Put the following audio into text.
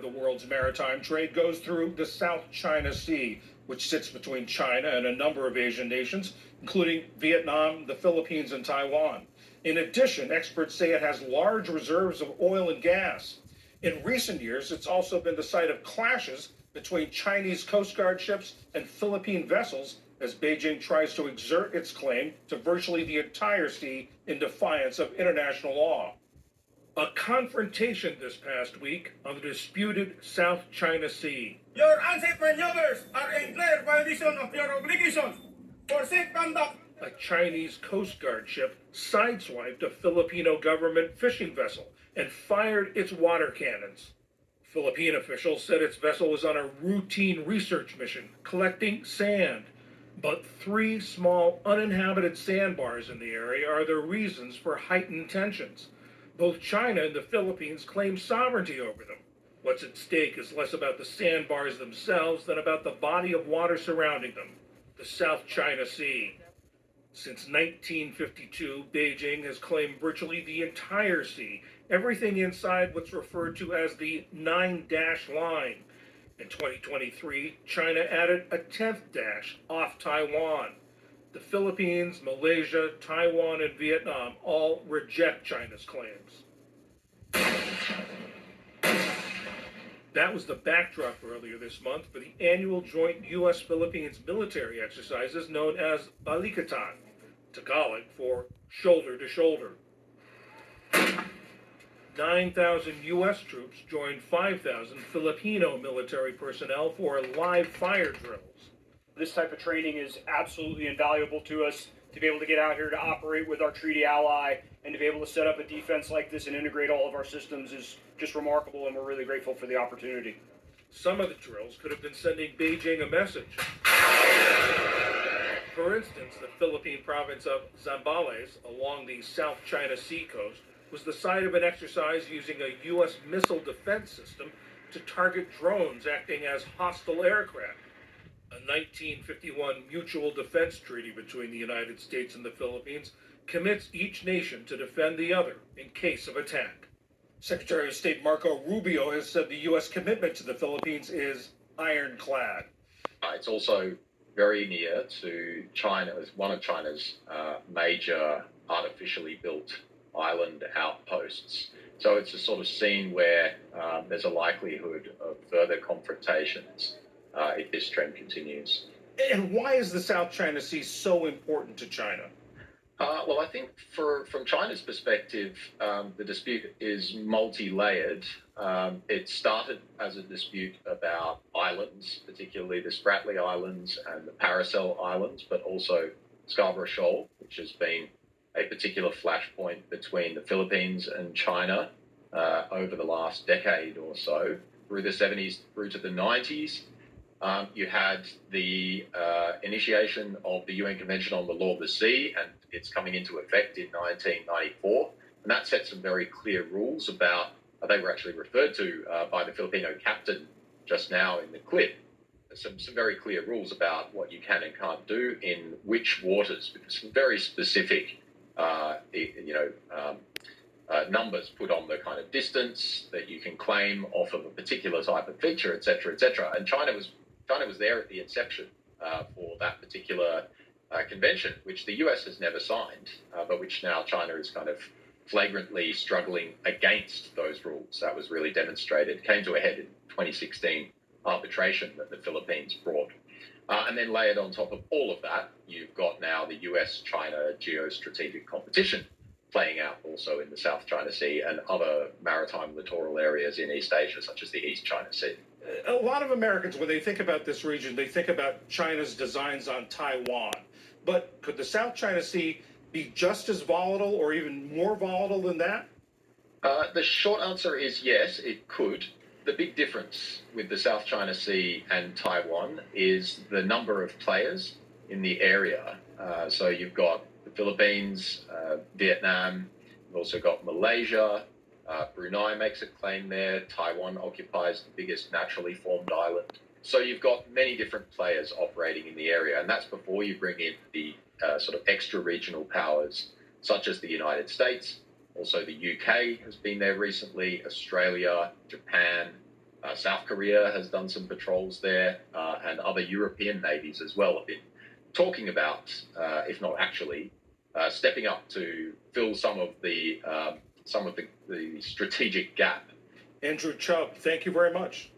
of the world's maritime trade goes through the South China Sea, which sits between China and a number of Asian nations, including Vietnam, the Philippines, and Taiwan. In addition, experts say it has large reserves of oil and gas. In recent years, it's also been the site of clashes between Chinese Coast Guard ships and Philippine vessels as Beijing tries to exert its claim to virtually the entire sea in defiance of international law. A confrontation this past week on the disputed South China Sea. Your unsafe maneuvers are in clear violation of your obligations for safe conduct. A Chinese Coast Guard ship sideswiped a Filipino government fishing vessel and fired its water cannons. Philippine officials said its vessel was on a routine research mission collecting sand. But 3 small uninhabited sandbars in the area are the reasons for heightened tensions. Both China and the Philippines claim sovereignty over them. What's at stake is less about the sandbars themselves than about the body of water surrounding them, the South China Sea. Since 1952, Beijing has claimed virtually the entire sea, everything inside what's referred to as the 9-dash line. In 2023, China added a 10th dash off Taiwan. The Philippines, Malaysia, Taiwan, and Vietnam all reject China's claims. That was the backdrop earlier this month for the annual joint U.S.-Philippines military exercises known as Balikatan, Tagalog for shoulder to shoulder. 9,000 U.S. troops joined 5,000 Filipino military personnel for live fire drills. This type of training is absolutely invaluable to us. To be able to get out here to operate with our treaty ally and to be able to set up a defense like this and integrate all of our systems is just remarkable, and we're really grateful for the opportunity. Some of the drills could have been sending Beijing a message. For instance, the Philippine province of Zambales along the South China Sea coast was the site of an exercise using a U.S. missile defense system to target drones acting as hostile aircraft. A 1951 mutual defense treaty between the United States and the Philippines commits each nation to defend the other in case of attack. Secretary of State Marco Rubio has said the U.S. commitment to the Philippines is ironclad. It's also very near to China, as one of China's major artificially built island outposts. So it's a sort of scene where there's a likelihood of further confrontations if this trend continues. And why is the South China Sea so important to China? Well, I think from China's perspective, the dispute is multi-layered. It started as a dispute about islands, particularly the Spratly Islands and the Paracel Islands, but also Scarborough Shoal, which has been a particular flashpoint between the Philippines and China over the last decade or so, through the 70s through to the 90s. You had the initiation of the UN Convention on the Law of the Sea, and it's coming into effect in 1994. And that set some very clear rules about, they were actually referred to by the Filipino captain just now in the clip, some very clear rules about what you can and can't do in which waters, with some very specific numbers put on the kind of distance that you can claim off of a particular type of feature, et cetera, et cetera. And China was there at the inception for that particular convention, which the US has never signed, but which now China is kind of flagrantly struggling against those rules. That was really demonstrated, came to a head in 2016 arbitration that the Philippines brought. And then layered on top of all of that, you've got now the US-China geostrategic competition playing out also in the South China Sea and other maritime littoral areas in East Asia, such as the East China Sea. A lot of Americans, when they think about this region, they think about China's designs on Taiwan. But could the South China Sea be just as volatile or even more volatile than that? The short answer is yes, it could. The big difference with the South China Sea and Taiwan is the number of players in the area. So you've got the Philippines, Vietnam, you've also got Malaysia, Brunei makes a claim there, Taiwan occupies the biggest naturally formed island. So you've got many different players operating in the area, and that's before you bring in the sort of extra-regional powers, such as the United States. Also, the UK has been there recently, Australia, Japan, South Korea has done some patrols there, and other European navies as well have been talking about, if not actually, stepping up to fill some of the strategic gap. Andrew Chubb, thank you very much.